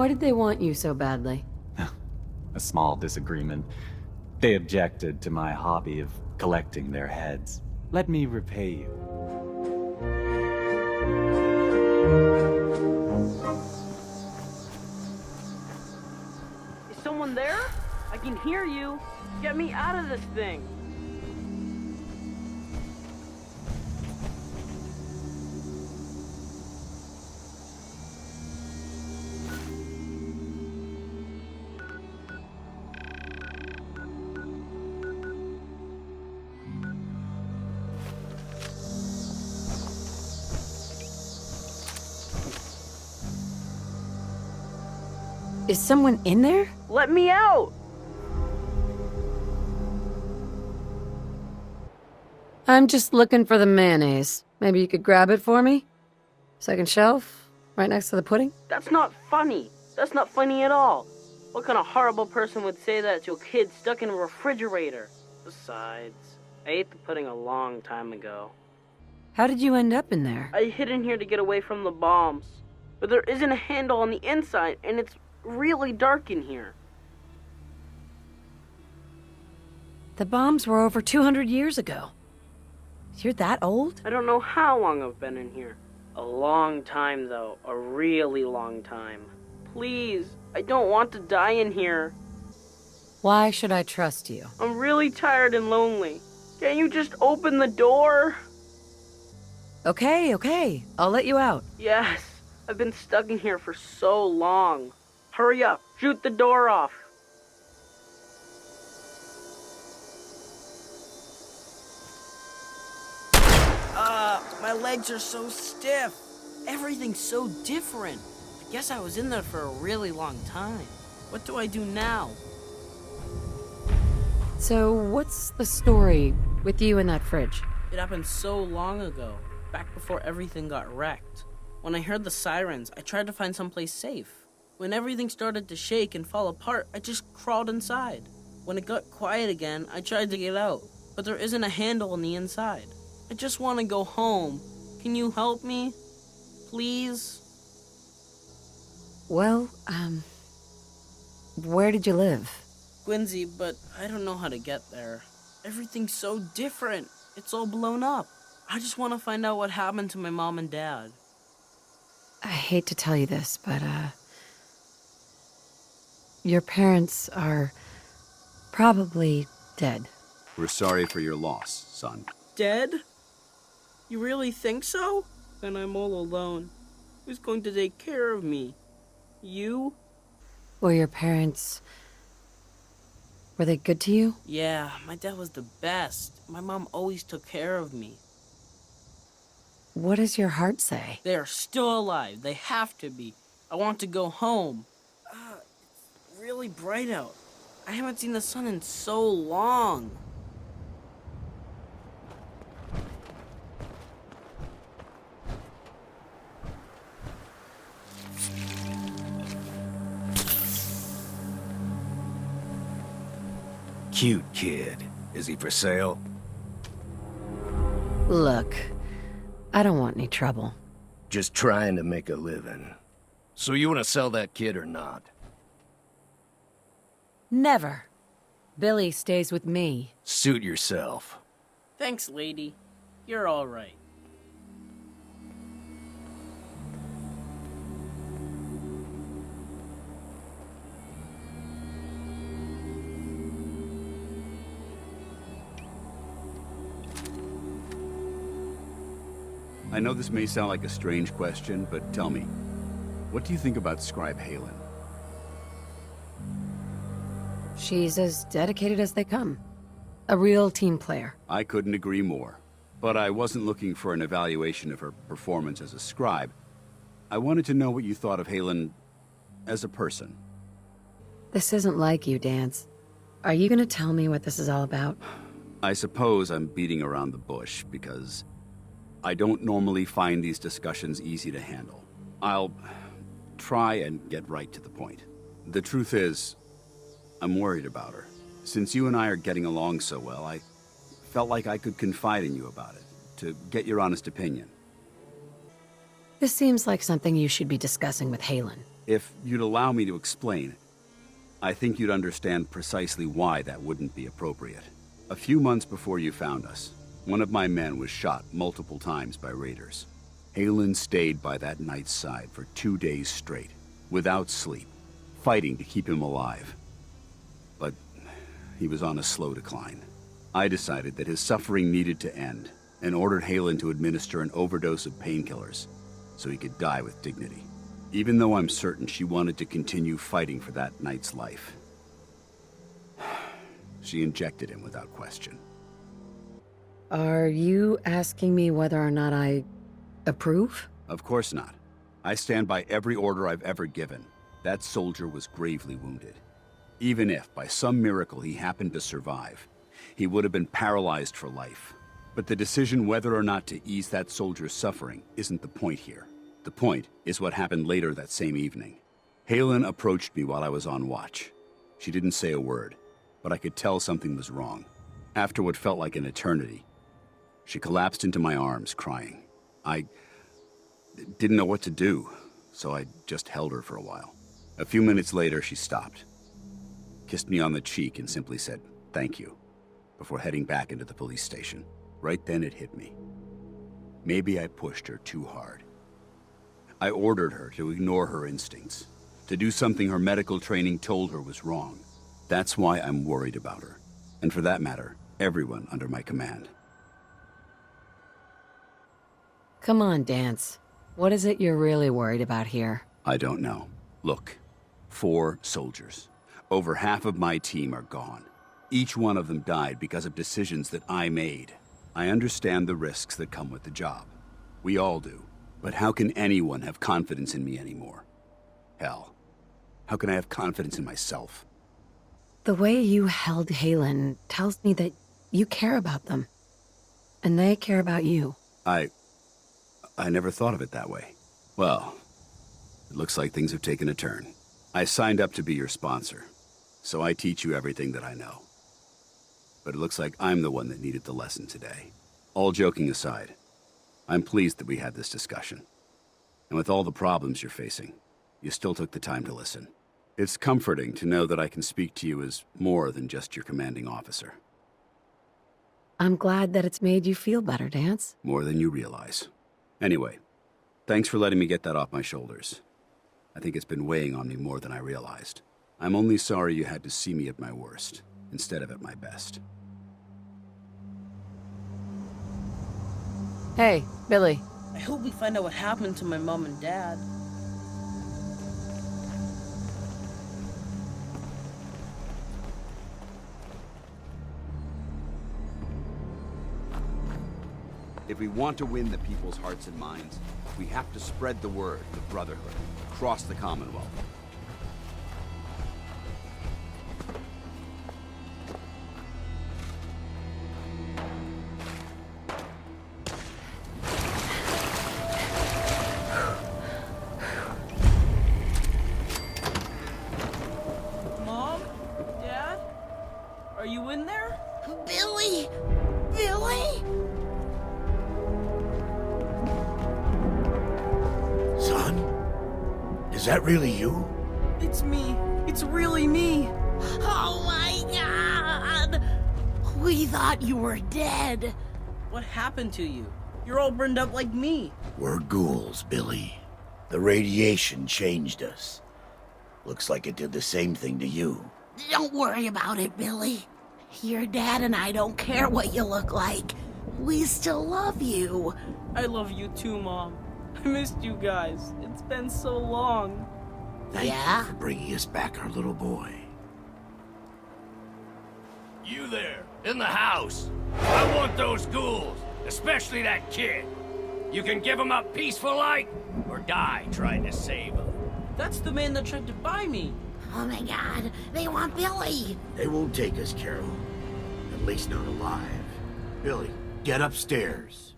Why did they want you so badly? A small disagreement. They objected to my hobby of collecting their heads. Let me repay you. Is someone there? I can hear you. Get me out of this thing. Is someone in there? Let me out! I'm just looking for the mayonnaise. Maybe you could grab it for me? Second shelf? Right next to the pudding? That's not funny. That's not funny at all. What kind of horrible person would say that to a kid stuck in a refrigerator? Besides, I ate the pudding a long time ago. How did you end up in there? I hid in here to get away from the bombs. But there isn't a handle on the inside, and it's really dark in here. The bombs were over 200 years ago. You're that old? I don't know how long I've been in here. A long time, though. A really long time. Please, I don't want to die in here. Why should I trust you? I'm really tired and lonely. Can't you just open the door? Okay. I'll let you out. Yes, I've been stuck in here for so long. Hurry up, shoot the door off. My legs are so stiff. Everything's so different. I guess I was in there for a really long time. What do I do now? So, what's the story with you in that fridge? It happened so long ago, back before everything got wrecked. When I heard the sirens, I tried to find someplace safe. When everything started to shake and fall apart, I just crawled inside. When it got quiet again, I tried to get out, but there isn't a handle on the inside. I just want to go home. Can you help me? Please? Well, where did you live? Quincy, but I don't know how to get there. Everything's so different. It's all blown up. I just want to find out what happened to my mom and dad. I hate to tell you this, but, your parents are probably dead. We're sorry for your loss, son. Dead? You really think so? Then I'm all alone. Who's going to take care of me? You? Were your parents... were they good to you? Yeah, my dad was the best. My mom always took care of me. What does your heart say? They are still alive. They have to be. I want to go home. It's really bright out. I haven't seen the sun in so long. Cute kid. Is he for sale? Look, I don't want any trouble. Just trying to make a living. So you want to sell that kid or not? Never. Billy stays with me. Suit yourself. Thanks, lady. You're all right. I know this may sound like a strange question, but tell me, what do you think about Scribe Haylen? She's as dedicated as they come. A real team player. I couldn't agree more. But I wasn't looking for an evaluation of her performance as a scribe. I wanted to know what you thought of Haylen as a person. This isn't like you, Danse. Are you gonna tell me what this is all about? I suppose I'm beating around the bush because I don't normally find these discussions easy to handle. I'll try and get right to the point. The truth is, I'm worried about her. Since you and I are getting along so well, I felt like I could confide in you about it, to get your honest opinion. This seems like something you should be discussing with Haylen. If you'd allow me to explain, I think you'd understand precisely why that wouldn't be appropriate. A few months before you found us, one of my men was shot multiple times by raiders. Haylen stayed by that knight's side for 2 days straight, without sleep, fighting to keep him alive. But he was on a slow decline. I decided that his suffering needed to end, and ordered Haylen to administer an overdose of painkillers, so he could die with dignity. Even though I'm certain she wanted to continue fighting for that knight's life. She injected him without question. Are you asking me whether or not I approve? Of course not. I stand by every order I've ever given. That soldier was gravely wounded. Even if, by some miracle, he happened to survive, he would have been paralyzed for life. But the decision whether or not to ease that soldier's suffering isn't the point here. The point is what happened later that same evening. Haylen approached me while I was on watch. She didn't say a word, but I could tell something was wrong. After what felt like an eternity, she collapsed into my arms, crying. I didn't know what to do, so I just held her for a while. A few minutes later, she stopped, kissed me on the cheek, and simply said, "Thank you," before heading back into the police station. Right then it hit me. Maybe I pushed her too hard. I ordered her to ignore her instincts, to do something her medical training told her was wrong. That's why I'm worried about her, and for that matter, everyone under my command. Come on, Danse. What is it you're really worried about here? I don't know. Look, 4 soldiers. Over half of my team are gone. Each one of them died because of decisions that I made. I understand the risks that come with the job. We all do. But how can anyone have confidence in me anymore? Hell, how can I have confidence in myself? The way you held Haylen tells me that you care about them. And they care about you. I never thought of it that way. Well, it looks like things have taken a turn. I signed up to be your sponsor, so I teach you everything that I know. But it looks like I'm the one that needed the lesson today. All joking aside, I'm pleased that we had this discussion. And with all the problems you're facing, you still took the time to listen. It's comforting to know that I can speak to you as more than just your commanding officer. I'm glad that it's made you feel better, Danse. More than you realize. Anyway, thanks for letting me get that off my shoulders. I think it's been weighing on me more than I realized. I'm only sorry you had to see me at my worst, instead of at my best. Hey, Billy. I hope we find out what happened to my mom and dad. If we want to win the people's hearts and minds, we have to spread the word of brotherhood across the Commonwealth. Mom? Dad? Are you in there? Billy! Billy! Son? Is that really you? It's me. It's really me. Oh my god! We thought you were dead. What happened to you? You're all burned up like me. We're ghouls, Billy. The radiation changed us. Looks like it did the same thing to you. Don't worry about it, Billy. Your dad and I don't care what you look like. We still love you. I love you too, Mom. I missed you guys. It's been so long. Thank Yeah? you for bringing us back our little boy. You there, in the house. I want those ghouls, especially that kid. You can give him up peaceful like, or die trying to save him. That's the man that tried to buy me. Oh my god, they want Billy. They won't take us, Carol. At least not alive. Billy, get upstairs.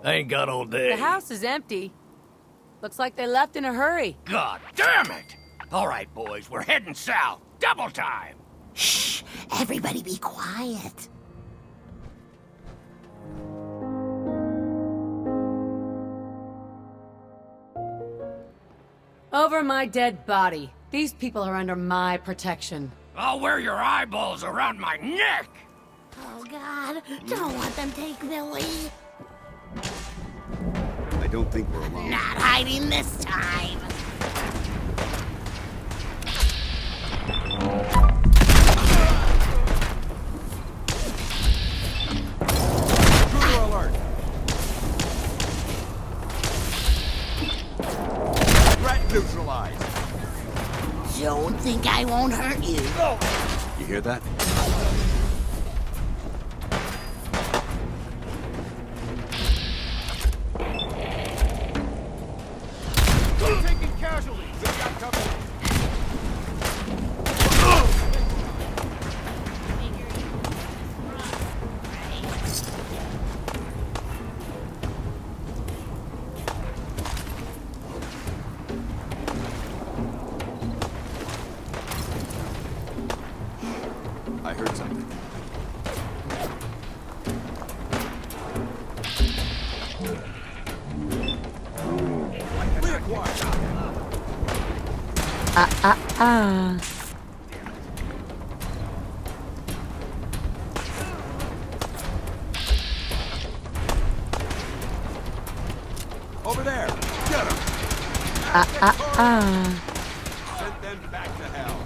I ain't got all day. The house is empty. Looks like they left in a hurry. God damn it! All right, boys, we're heading south. Double time! Shh, everybody be quiet. over my dead body. These people are under my protection. I'll wear your eyeballs around my neck! Oh, God. Don't let them take Billy. I don't think we're alone. Not hiding this time. Intruder alert! Threat neutralized! Don't think I won't hurt you. You hear that? We're taking casualties! We got company! I heard something. Ah. Over there! Get him! Send them back to hell.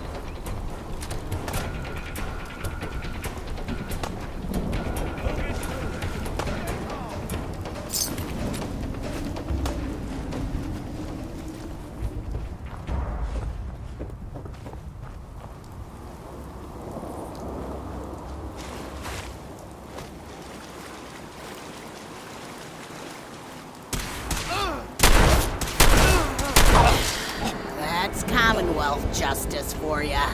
That's Commonwealth justice for ya.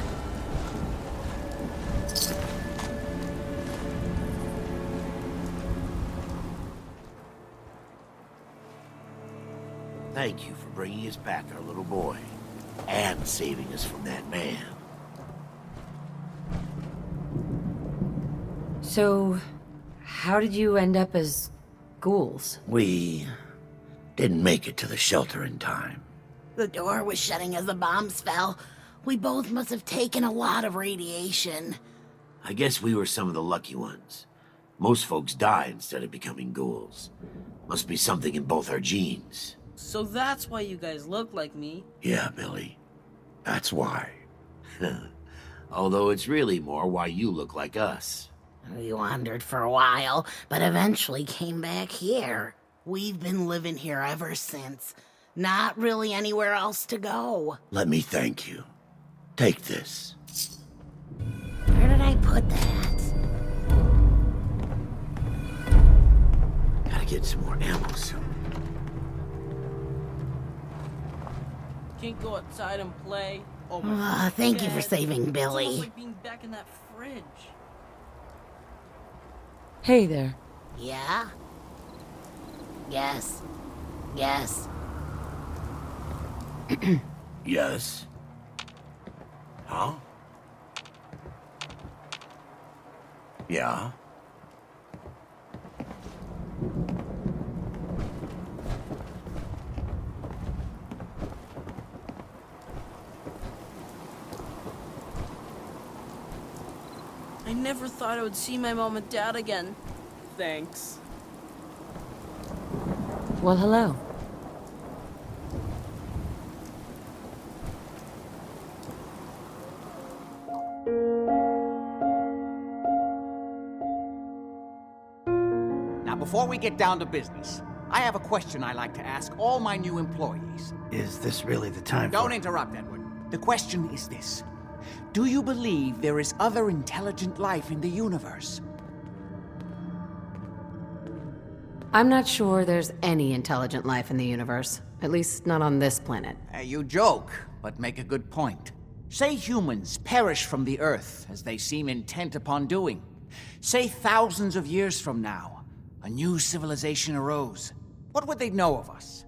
Thank you for bringing us back our little boy. And saving us from that man. So, how did you end up as ghouls? We didn't make it to the shelter in time. The door was shutting as the bombs fell. We both must have taken a lot of radiation. I guess we were some of the lucky ones. Most folks die instead of becoming ghouls. Must be something in both our genes. So that's why you guys look like me. Yeah, Billy. That's why. Although it's really more why you look like us. We wandered for a while, but eventually came back here. We've been living here ever since. Not really anywhere else to go. Let me thank you. Take this. Where did I put that? Gotta get some more ammo soon. Can't go outside and play. Oh my Ah, thank you for God. saving It's Billy. almost like being back in that fridge. Hey there. Yeah? Yes. Yes. Yes? Huh? Yeah? I never thought I would see my mom and dad again. Thanks. Well, hello. Now, before we get down to business, I have a question I like to ask all my new employees. Is this really the time Don't for... interrupt, Edward. The question is this. Do you believe there is other intelligent life in the universe? I'm not sure there's any intelligent life in the universe. At least not on this planet. You joke, but make a good point. Say humans perish from the Earth, as they seem intent upon doing. Say thousands of years from now, a new civilization arose. What would they know of us?